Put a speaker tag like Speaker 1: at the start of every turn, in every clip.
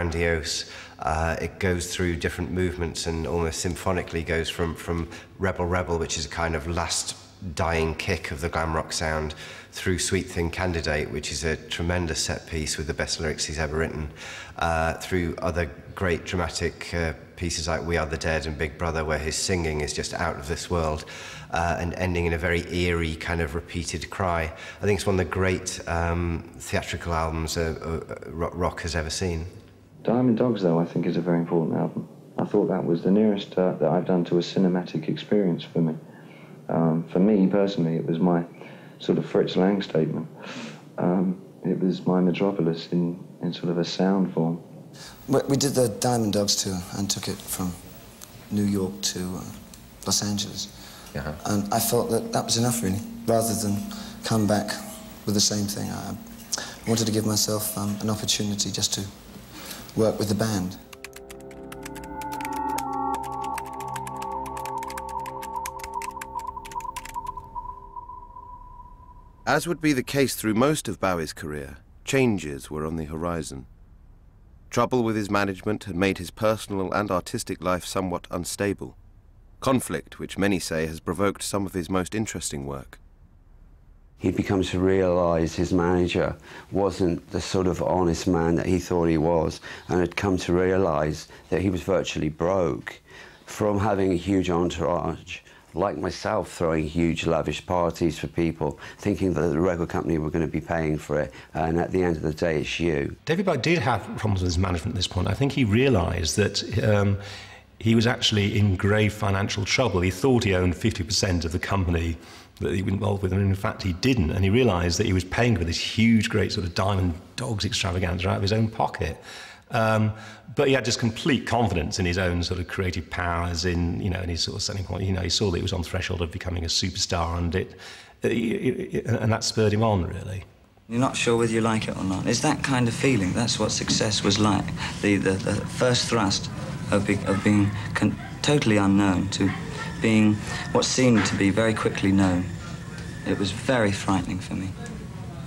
Speaker 1: grandiose. It goes through different movements and almost symphonically goes from Rebel Rebel, which is a kind of last dying kick of the glam rock sound, through Sweet Thing Candidate, which is a tremendous set piece with the best lyrics he's ever written, through other great dramatic pieces like We Are the Dead and Big Brother, where his singing is just out of this world, and ending in a very eerie kind of repeated cry. I think it's one of the great theatrical albums rock has ever seen.
Speaker 2: Diamond Dogs, though, I think is a very important album. I thought that was the nearest that I've done to a cinematic experience for me. For me, personally, it was my sort of Fritz Lang statement. It was my Metropolis in sort of a sound form.
Speaker 3: We did the Diamond Dogs tour and took it from New York to Los Angeles.
Speaker 4: Uh-huh.
Speaker 3: And I felt that that was enough, really, rather than come back with the same thing. I wanted to give myself an opportunity just to work with the band.
Speaker 5: As would be the case through most of Bowie's career, changes were on the horizon. Trouble with his management had made his personal and artistic life somewhat unstable. Conflict, which many say has provoked some of his most interesting work.
Speaker 6: He'd become to realise his manager wasn't the sort of honest man that he thought he was, and had come to realise that he was virtually broke from having a huge entourage, like myself, throwing huge lavish parties for people, thinking that the record company were going to be paying for it, and at the end of the day, it's you.
Speaker 7: David Bowie did have problems with his management at this point. I think he realised that he was actually in grave financial trouble. He thought he owned 50% of the company that he was involved with, and in fact he didn't, and he realised that he was paying for this huge, great sort of Diamond Dogs extravaganza out of his own pocket. But he had just complete confidence in his own sort of creative powers, in in his sort of selling point. He saw that he was on the threshold of becoming a superstar, and and that spurred him on, really.
Speaker 8: You're not sure whether you like it or not. It's that kind of feeling. That's what success was like. The first thrust of being totally unknown to being what seemed to be very quickly known. It was very frightening for me,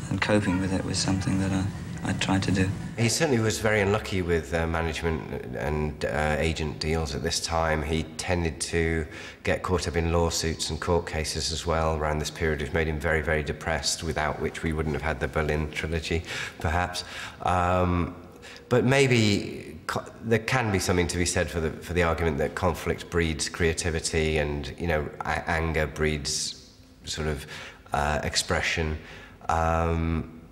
Speaker 8: and coping with it was something that I tried to do.
Speaker 1: He certainly was very unlucky with management and agent deals at this time. He tended to get caught up in lawsuits and court cases as well around this period, which made him very, very depressed, without which we wouldn't have had the Berlin trilogy, perhaps. But maybe there can be something to be said for the argument that conflict breeds creativity, and anger breeds sort of expression.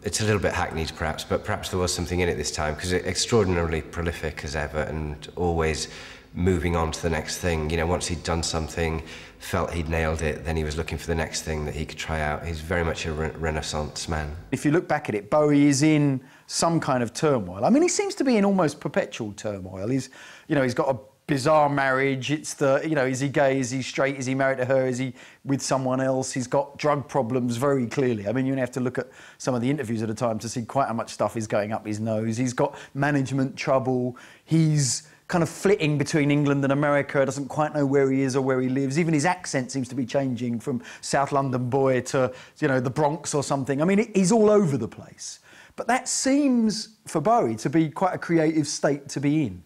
Speaker 1: It's a little bit hackneyed, perhaps, but perhaps there was something in it this time, because it's extraordinarily prolific as ever, and always moving on to the next thing. Once he'd done something, felt he'd nailed it, then he was looking for the next thing that he could try out. He's very much a Renaissance man.
Speaker 9: If you look back at it, Bowie is in some kind of turmoil. I mean, he seems to be in almost perpetual turmoil. He's got a bizarre marriage. It's is he gay, is he straight, is he married to her, is he with someone else? He's got drug problems very clearly. I mean, you have to look at some of the interviews at a time to see quite how much stuff is going up his nose. He's got management trouble. He's kind of flitting between England and America, doesn't quite know where he is or where he lives. Even his accent seems to be changing from South London boy to, the Bronx or something. I mean, he's all over the place. But that seems, for Bowie, to be quite a creative state to be in.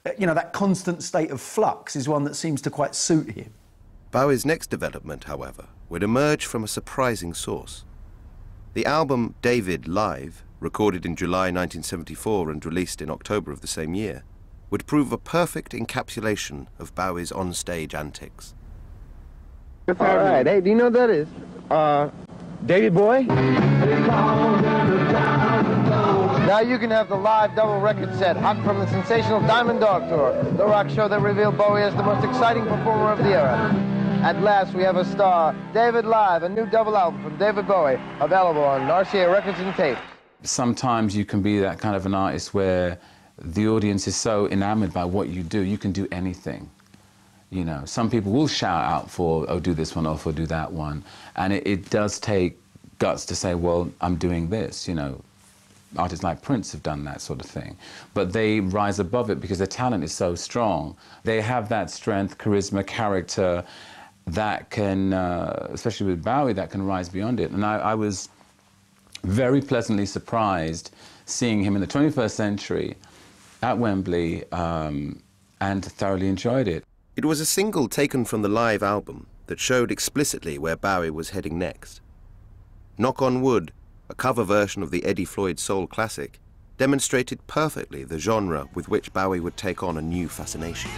Speaker 9: That constant state of flux is one that seems to quite suit him.
Speaker 5: Bowie's next development, however, would emerge from a surprising source. The album David Live, recorded in July 1974 and released in October of the same year, would prove a perfect encapsulation of Bowie's on-stage antics.
Speaker 10: All right, hey, do you know what that is? David Bowie? Now you can have the live double record set, hot from the sensational Diamond Dog Tour, the rock show that revealed Bowie as the most exciting performer of the era. At last, we have a star, David Live, a new double album from David Bowie, available on RCA Records and Tape.
Speaker 4: Sometimes you can be that kind of an artist where the audience is so enamored by what you do can do anything. Some people will shout out for, oh, do this one off or do that one. And it does take guts to say, well, I'm doing this, Artists like Prince have done that sort of thing. But they rise above it because their talent is so strong. They have that strength, charisma, character that can, especially with Bowie, that can rise beyond it. And I was very pleasantly surprised seeing him in the 21st century at Wembley and thoroughly enjoyed it.
Speaker 5: It was a single taken from the live album that showed explicitly where Bowie was heading next. Knock on Wood, a cover version of the Eddie Floyd soul classic, demonstrated perfectly the genre with which Bowie would take on a new fascination.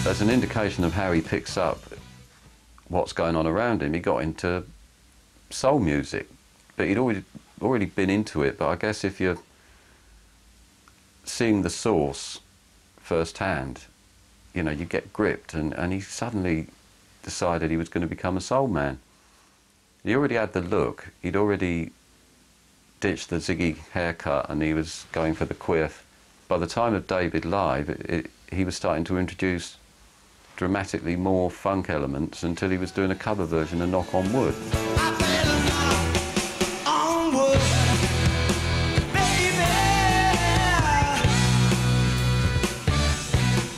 Speaker 11: As an indication of how he picks up what's going on around him, he got into soul music, but he'd already been into it. But I guess if you're seeing the source firsthand, you know, you get gripped, and he suddenly decided he was going to become a soul man. He already had the look, he'd already ditched the Ziggy haircut, and he was going for the quiff. By the time of David Live, he was starting to introduce dramatically more funk elements until he was doing a cover version of Knock on Wood.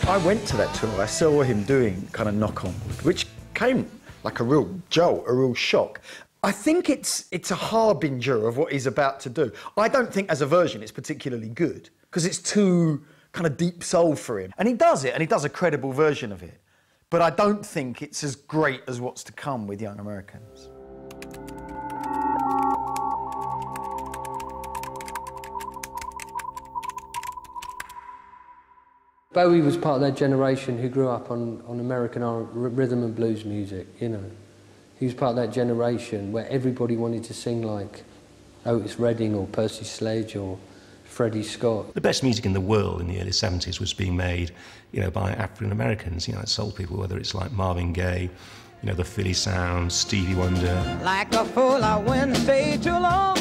Speaker 9: I went to that tour, I saw him doing kind of Knock on Wood, which came like a real jolt, a real shock. I think it's a harbinger of what he's about to do. I don't think as a version it's particularly good, because it's too kind of deep soul for him. And he does it, and he does a credible version of it. But I don't think it's as great as what's to come with Young Americans.
Speaker 12: Bowie was part of that generation who grew up on American rhythm and blues music, you know. He was part of that generation where everybody wanted to sing like Otis Redding or Percy Sledge or Freddie Scott.
Speaker 7: The best music in the world in the early 70s was being made, you know, by African Americans, you know, soul people, whether it's like Marvin Gaye, you know, the Philly sound, Stevie Wonder.
Speaker 13: Like a fool, I wouldn't stay too long.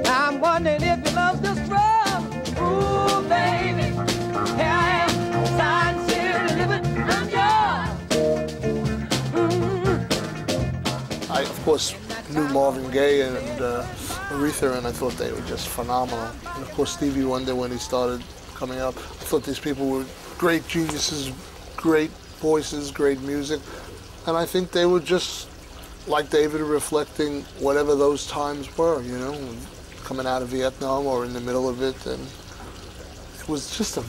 Speaker 13: I'm wondering if your love's just strong. Ooh, baby, here I am, signed, sealed, delivered, I'm yours.
Speaker 14: I, of course, knew Marvin Gaye and Aretha, and I thought they were just phenomenal. And of course, Stevie Wonder, when he started coming up, I thought these people were great geniuses, great voices, great music. And I think they were just, like David, reflecting whatever those times were, you know, coming out of Vietnam or in the middle of it. And it was just a